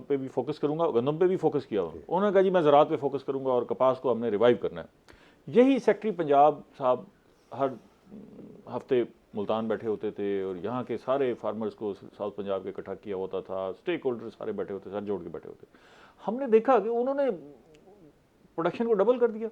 पे भी फोकस करूंगा, गंदम पे भी फोकस किया। उन्होंने कहा जी मैं ज़राअत पे फोकस करूंगा और कपास को हमने रिवाइव करना है। यही सेक्रेटरी पंजाब साहब हर हफ्ते मुल्तान बैठे होते थे और यहाँ के सारे फार्मर्स को साउथ पंजाब के इकट्ठा किया होता था, स्टेक होल्डर सारे बैठे होते, सर जोड़ के बैठे होते। हमने देखा कि उन्होंने प्रोडक्शन को डबल कर दिया,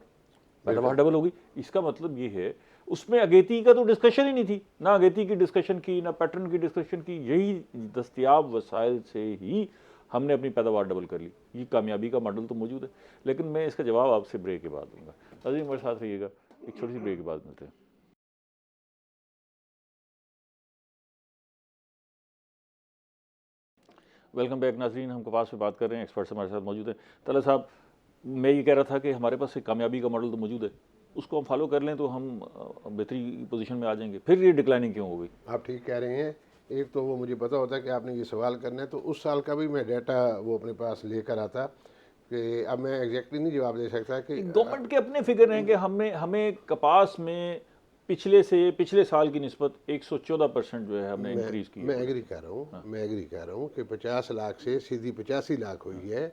पैदावार डबल हो गई। इसका मतलब ये है उसमें अगेती का तो डिस्कशन ही नहीं थी, ना अगेती की डिस्कशन की, ना पैटर्न की डिस्कशन की। यही दस्तयाब वसाइल से ही हमने अपनी पैदावार डबल कर ली। ये कामयाबी का मॉडल तो मौजूद है, लेकिन मैं इसका जवाब आपसे ब्रेक के बाद दूंगा। अजीम मेरे साथ रहिएगा, एक छोटी सी ब्रेक के बाद मिलते हैं। वेलकम बैक नाजरीन, हम कपास पे बात कर रहे हैं, एक्सपर्ट्स हमारे साथ मौजूद हैं। तला साहब, मैं ये कह रहा था कि हमारे पास एक कामयाबी का मॉडल तो मौजूद है, उसको हम फॉलो कर लें तो हम बेहतरी पोजीशन में आ जाएंगे। फिर ये डिक्लाइनिंग क्यों हो गई? आप ठीक कह रहे हैं। एक तो वो मुझे पता होता है कि आपने ये सवाल करना है, तो उस साल का भी मैं डाटा वो अपने पास लेकर आता कि अब मैं एग्जैक्टली नहीं जवाब दे सकता कि गवर्नमेंट के अपने फिगर हैं कि हमें कपास में पिछले साल की निस्बत 114% जो है हमने इंक्रीज की। मैं एग्री कर रहा हूँ, मैं एग्री कर रहा हूँ कि 50 लाख से सीधी 85 लाख हुई है।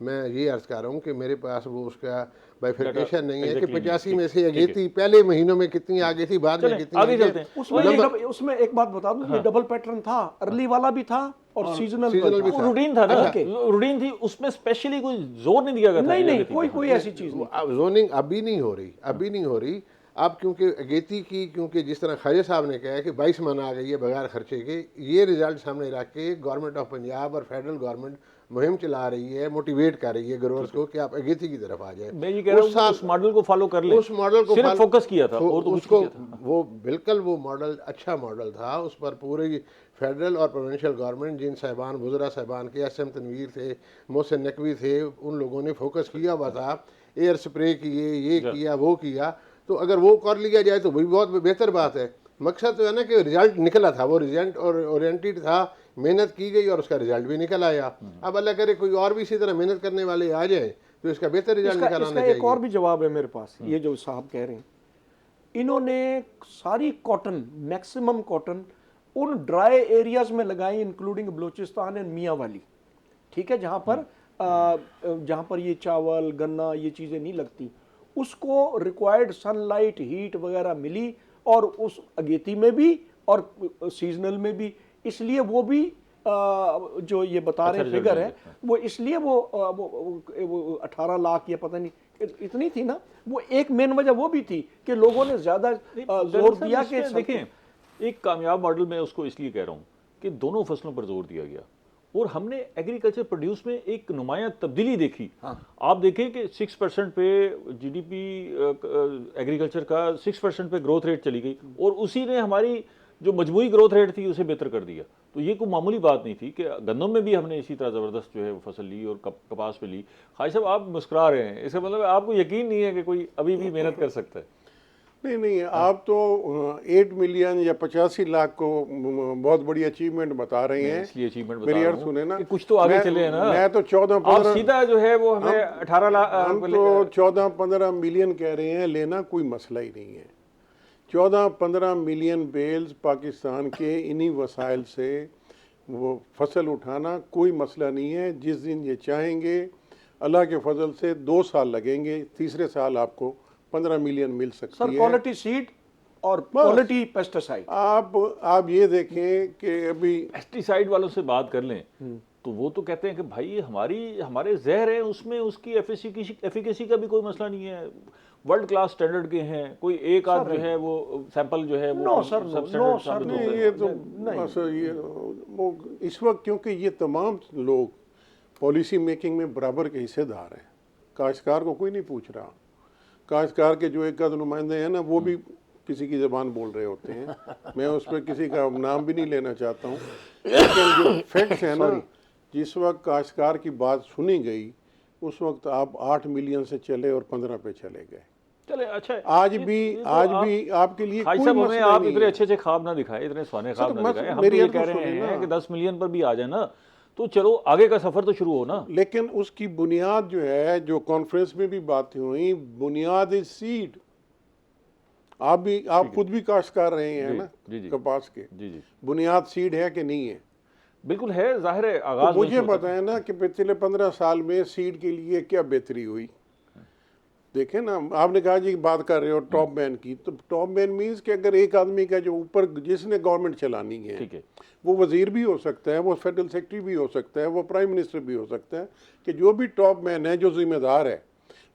मैं ये अर्ज कर रहा हूँ कि मेरे पास वो उसका बाइफर्केशन नहीं है कि 85 में से अगेती पहले महीनों में कितनी आगे थी, बाद में कितनी आगे आगे। चलते हैं। उसमें एक बात बता दूं, ये डबल पैटर्न था, अर्ली वाला भी था और सीजनल भी था। रूटीन था ना, रूटीन थी, उसमें स्पेशली कोई जोर नहीं दिया गया था। नहीं, कोई ऐसी चीज नहीं। अब जोनिंग अभी नहीं हो रही। अब क्योंकि अगेती की, क्योंकि जिस तरह ख्वाजा साहब ने कहा है कि 22 मन आ गई है बगैर खर्चे के, ये रिजल्ट सामने रख के गवर्नमेंट ऑफ पंजाब और फेडरल गवर्नमेंट मुहिम चला रही है, मोटिवेट कर रही है ग्रोअर्स को कि आप अगेती की तरफ आ जाए। मैं ये कह रहा हूं उस मॉडल को फॉलो कर ले, उस मॉडल को सिर्फ फोकस किया था और तो उसको वो बिल्कुल वो मॉडल अच्छा मॉडल था। उस पर पूरी फेडरल और प्रोविंशियल गवर्नमेंट, जिन साहबान वज़रा साहबान के SM तनवीर थे, मोहसिन नकवी थे, उन लोगों ने फोकस किया हुआ था, एयर स्प्रे किए, ये किया वो किया। तो अगर वो कर लिया जाए तो वही बहुत बेहतर बात है। मकसद तो है ना कि रिजल्ट निकला था, वो रिजल्ट और ओरिएंटेड था, मेहनत की गई और उसका रिजल्ट भी निकल आया। अब अल्लाह करे कोई और भी इसी तरह मेहनत करने वाले आ जाए तो इसका बेहतर रिजल्ट निकल आना चाहिए। एक और भी जवाब है मेरे पास, ये जो साहब कह रहे हैं, इन्होंने सारी कॉटन, मैक्सिमम कॉटन उन ड्राई एरियाज में लगाई, इंक्लूडिंग बलूचिस्तान एंड मियाँ वाली, ठीक है, जहाँ पर ये चावल गन्ना ये चीज़ें नहीं लगती, उसको रिक्वायर्ड सनलाइट हीट वगैरह मिली, और उस अगेती में भी और सीजनल में भी। इसलिए वो भी जो ये बता रहे फिगर है, वो इसलिए वो 18 लाख या पता नहीं इतनी थी ना, वो एक मेन वजह वो भी थी कि लोगों ने ज्यादा जोर दिया कि देखें, एक कामयाब मॉडल में उसको इसलिए कह रहा हूँ कि दोनों फसलों पर जोर दिया गया। और हमने एग्रीकल्चर प्रोड्यूस में एक नुमायां तब्दीली देखी। हाँ। आप देखें कि 6% पे जीडीपी एग्रीकल्चर का 6% पे ग्रोथ रेट चली गई और उसी ने हमारी जो मजमूई ग्रोथ रेट थी उसे बेहतर कर दिया। तो ये कोई मामूली बात नहीं थी कि गंदम में भी हमने इसी तरह ज़बरदस्त जो है वो फसल ली और कपास पे ली। खाई साहब आप मुस्कुरा रहे हैं, इसका मतलब आपको यकीन नहीं है कि कोई अभी भी मेहनत कर सकता है? नहीं नहीं, आप तो 8 मिलियन या 85 लाख को बहुत बड़ी अचीवमेंट बता रहे हैं। इसलिए अचीवमेंट बता मेरी रहा यार हूं सुने ना, कि कुछ तो आगे चले हैं ना। मैं तो 14 आप 15 सीधा जो है वो हमें 18 लाख हम तो 14-15 मिलियन कह रहे हैं, लेना कोई मसला ही नहीं है। 14-15 मिलियन बेल्स पाकिस्तान के इन्हीं वसाइल से वो फसल उठाना कोई मसला नहीं है। जिस दिन ये चाहेंगे, अल्लाह के फजल से 2 साल लगेंगे, तीसरे साल आपको 15 मिलियन मिल सकती सर है। क्वालिटी सीड और क्वालिटी पेस्टिसाइड। आप ये देखें कि अभी पेस्टिसाइड वालों से बात कर लें तो वो तो कहते हैं कि भाई हमारे जहर है उसमें, उसकी एफिकेसी का भी कोई मसला नहीं है, वर्ल्ड क्लास स्टैंडर्ड के हैं। कोई एक आध जो है वो सैंपल जो है वो no sir, no substandard sir, साबित नहीं, होता है। ये तो नहीं। बस ये वो इस वक्त, क्योंकि ये तमाम लोग पॉलिसी मेकिंग में बराबर के हिस्सेदार हैं। काश्तकार को कोई नहीं पूछ रहा। काश्तकार के जो एक आध नुमाइंदे हैं ना, वो भी किसी की ज़बान बोल रहे होते हैं। मैं उस पर किसी का नाम भी नहीं लेना चाहता हूँ, लेकिन जो फैक्ट्स है ना, जिस वक्त काश्तकार की बात सुनी गई उस वक्त आप 8 मिलियन से चले और 15 पे चले गए। चले अच्छा आज ये- भी ये तो आज आप- भी आपके लिए भाई कोई साहब हमें मसला आप नहीं इतने है। अच्छे ख्वाब ना दिखाए, इतने सुहाने ख्वाब ना बस दिखाए। हम मेरी तो ये बात कह तो रहे सुनिए हैं ना। कि 10 मिलियन पर भी आ जाए ना तो चलो आगे का सफर तो शुरू हो ना। लेकिन उसकी बुनियाद जो है, जो कॉन्फ्रेंस में भी बातें हुई, बुनियाद इज सीड। आप खुद भी काश्तकार रहे हैं जी, ना जी, जी। कपास के। जी जी बुनियाद सीड है कि नहीं है? बिल्कुल है, जाहिर है तो आगाज मुझे बताएं ना कि पिछले 15 साल में सीड के लिए क्या बेहतरी हुई। देखें ना, आपने कहा जी बात कर रहे हो टॉप मैन की, तो टॉप मैन मीन्स कि अगर एक आदमी का जो ऊपर जिसने गवर्नमेंट चलानी है, ठीक है, वो वजीर भी हो सकता है, वो फेडरल सेक्रेटरी भी हो सकता है, वो प्राइम मिनिस्टर भी हो सकता है, कि जो भी टॉप मैन है, जो जिम्मेदार है,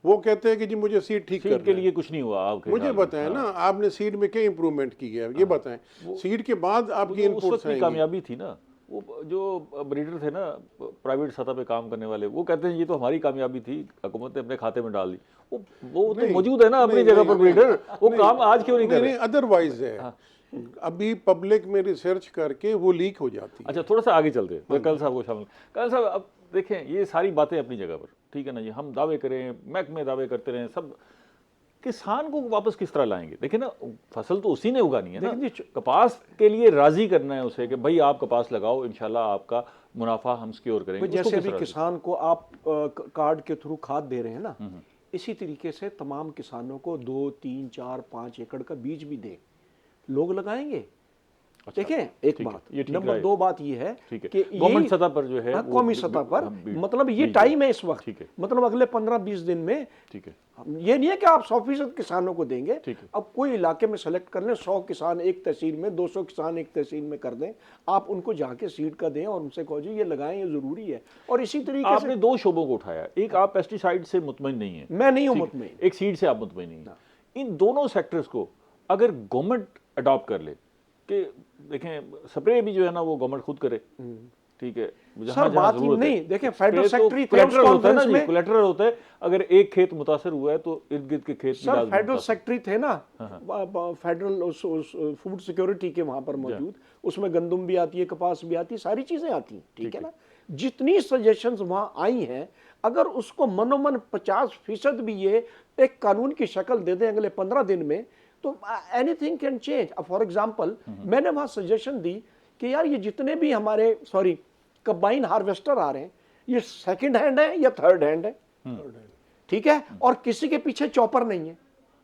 वो कहते हैं कि जी मुझे सीट ठीक सीट के करना है। लिए कुछ नहीं हुआ आपके मुझे ख्याल में? बताएं ना, आपने सीट में क्या इंप्रूवमेंट की है, ये बताएं। सीट के बाद आपकी वो तो उस इनपुट्स वक्त की आएंगी। कामयाबी थी ना। वो जो ब्रीडर थे ना प्राइवेट सतह पे काम करने वाले, वो कहते हैं ये तो हमारी कामयाबी थी, हुकूमत ने अपने खाते में डाल दी। वो तो नहीं, मौजूद है ना अपनी नहीं, जगह नहीं, पर ब्रीडर, वो नहीं, काम आज क्यों नहीं कर नहीं, रहे? अदरवाइज है। अभी पब्लिक में रिसर्च करके वो लीक हो जाती है। अच्छा थोड़ा सा आगे चलते हैं, तो कल साहब को शामिल। कल साहब अब देखें ये सारी बातें अपनी जगह पर ठीक है ना जी, हम दावे करें, महकमे दावे करते रहें, सब किसान को वापस किस तरह लाएंगे? देखिए ना, फसल तो उसी ने उगानी है ना। कपास के लिए राजी करना है उसे कि भाई आप कपास लगाओ, इंशाल्लाह आपका मुनाफा हम सिक्योर करेंगे। उसको जैसे किस अभी तरह से? किसान को आप कार्ड के थ्रू खाद दे रहे हैं ना, इसी तरीके से तमाम किसानों को 2, 3, 4, 5 एकड़ का बीज भी दें, लोग लगाएंगे। देखें एक ठीक है, बात, ये ठीक नंबर राय है। 2 बात ये है ठीक है, कि गवर्नमेंट सतह पर जो है हाँ, वो कौमी सतह पर, हम बीज- मतलब ये बीज टाइम दें। है इस वक्त, ठीक है, मतलब अगले 15-20 दिन में। ठीक है, ये नहीं है कि आप 100% किसानों को देंगे। ठीक है। अब कोई इलाके में सेलेक्ट कर लें, 100 किसान एक तहसील में, 200 किसान एक तहसील में कर दें, आप उनको जाके सीड का दें और उनसे कहो जी ये लगाएं, ये जरूरी है। और इसी तरीके आपने से 2 शोबों को उठाया, एक आप पेस्टिसाइड से मुतमईन नहीं है, मैं नहीं हूं ठीक है, मुतमईन। एक सीड से आप मुतमईन नहीं है। इन दोनों सेक्टर्स को अगर गवर्नमेंट अडॉप्ट कर ले कि देखें स्प्रे भी जो है ना वो गवर्नमेंट खुद करे, ठीक है, सर बात ही नहीं, देखें फेडरल सेक्रेटरी थे उस कोलेटरल होता है ना कॉन्फ्रेंस जी, में। कोलेटरल होता है, अगर एक खेत मुतासर हुआ है तो इर्द गिर्द के खेत भी सर लाजमी फेडरल मुतासर। सेक्रेटरी थे ना, फेडरल फूड सिक्योरिटी के वहां पर मौजूद, उसमें गंदम भी आती है, कपास भी आती है, सारी चीजें आती हैं, ठीक है ना। जितनी सजेशंस वहां आई हैं, अगर उसको मनोमन 50% भी ये एक कानून की शक्ल दे दें अगले 15 दिन में, तो anything can change. For example मैंने वहां सजेशन दी कि यार ये जितने भी हमारे कंबाइन हार्वेस्टर आ रहे हैं, ये सेकंड हैंड है या थर्ड हैंड है, ठीक है, और किसी के पीछे चॉपर नहीं है,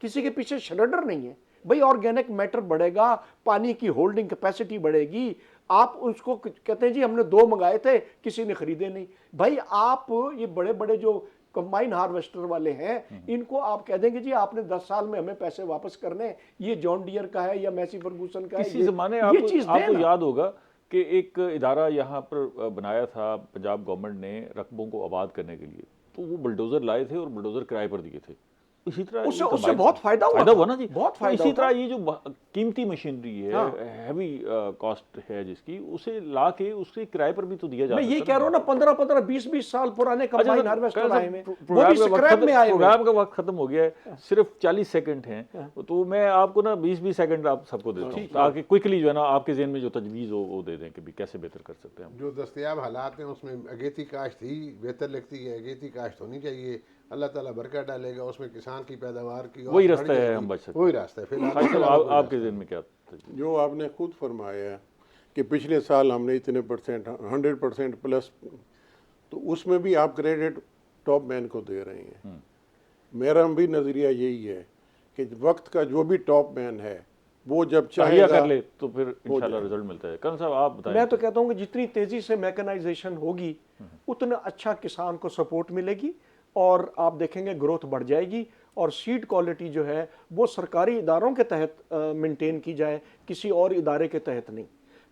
किसी के पीछे श्रेडर नहीं है। भाई ऑर्गेनिक मैटर बढ़ेगा, पानी की होल्डिंग कैपेसिटी बढ़ेगी। आप उसको कहते हैं जी हमने 2 मंगाए थे, किसी ने खरीदे नहीं। भाई आप ये बड़े बड़े जो कंबाइन हार्वेस्टर वाले हैं, इनको आप कह देंगे जी आपने 10 साल में हमें पैसे वापस करने, ये जॉन डियर का है या मैसी फर्गूसन का है। किसी जमाने ये चीज आपको याद होगा कि एक इदारा यहाँ पर बनाया था पंजाब गवर्नमेंट ने रकबों को आबाद करने के लिए, तो वो बुलडोज़र लाए थे और बुलडोज़र किराए पर दिए थे। इसी तरह उससे ये उससे combine- बहुत फायदा हुआ फायदा था। हुआ ना जी। बहुत तो फायदा इसी हुआ तरह ये जो कीमती मशीनरी है, हाँ। हैवी कॉस्ट है जिसकी, उसे ला के उसके किराए पर भी तो दिया जा मैं सकता ये है कह रहा हूँ ना, 15-15, 20-20 साल पुराने अच्छा कंबाइन सर, हार्वेस्टर आए हुए हैं, वो प्रोग्राम भी का वक्त स्क्रैप में आए हुए हैं। प्रोग्राम का वक्त खत्म हो गया है, सिर्फ 40 सेकंड हैं, तो मैं आपको ना 20-20 सेकंड आप सबको देता हूँ ताकि क्विकली जो है ना आपके ज़हन में जो तजवीज़ हो वो दे दें कि भी कैसे बेहतर कर सकते हैं हम। जो दस्तयाब हालात हैं उसमें अगेती काश्त ही बेहतर लगती है, अगेती काश्त होनी चाहिए। अल्लाह ताला बरकत डालेगा उसमें, किसान की पैदावार की वही बढ़ रास्ता है, जाएगी। हम बच सकते वही हैं। रास्ता है फिलहाल खालिद इसके साहब, अलावा कोई आपके रास्ता ज़हन में क्या तजवीज़? जो आपने खुद फरमाया कि पिछले साल हमने इतने परसेंट 100% प्लस, तो उसमें भी आप क्रेडिट टॉप मैन को दे रहे हैं। मेरा भी नज़रिया यही है कि वक्त का जो भी टॉप मैन है वो जब चाहिए चाहेगा कर ले तो फिर इंशाल्लाह रिजल्ट मिलता है। करण साहब आप बताएं। मैं तो कहता हूँ कि जितनी तेजी से मैकेनाइजेशन होगी उतना अच्छा किसान को सपोर्ट मिलेगी और आप देखेंगे ग्रोथ बढ़ जाएगी। और सीड क्वालिटी जो है वो सरकारी इदारों के तहत मेंटेन की जाए, किसी और इदारे के तहत नहीं।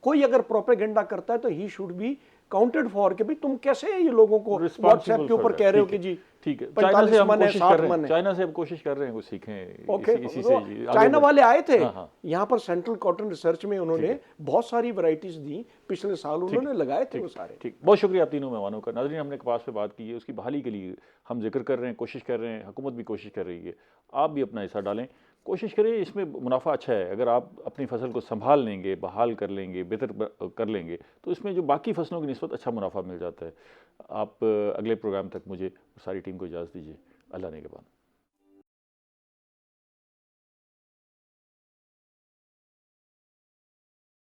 कोई अगर प्रोपेगेंडा करता है तो he should be counted for कि भाई तुम कैसे ये लोगों को व्हाट्सएप के ऊपर कह रहे हो कि जी ठीक है, चाइना से हम 45 मन है, कोशिश 60 कर रहे मन हैं, है। चाइना से हम कोशिश कर रहे हैं कुछ सीखें ओके, इसी से जी, आगे चाइना बढ़ें। वाले आए थे हाँ, हाँ। यहाँ पर सेंट्रल कॉटन रिसर्च में, उन्होंने बहुत सारी वैरायटीज दी पिछले साल, उन्होंने लगाए थे वो सारे। ठीक, बहुत शुक्रिया आप तीनों मेहमानों का। नाज़रीन, हमने कपास पे बात की है, उसकी बहाली के लिए हम जिक्र कर रहे हैं, कोशिश कर रहे हैं, हुकूमत भी कोशिश कर रही है, आप भी अपना हिस्सा डालें, कोशिश करें। इसमें मुनाफा अच्छा है, अगर आप अपनी फसल को संभाल लेंगे, बहाल कर लेंगे, बेहतर कर लेंगे तो इसमें जो बाकी फसलों की निस्बत अच्छा मुनाफा मिल जाता है। आप अगले प्रोग्राम तक मुझे और सारी टीम को इजाज़त दीजिए। अल्लाह ने के बाद।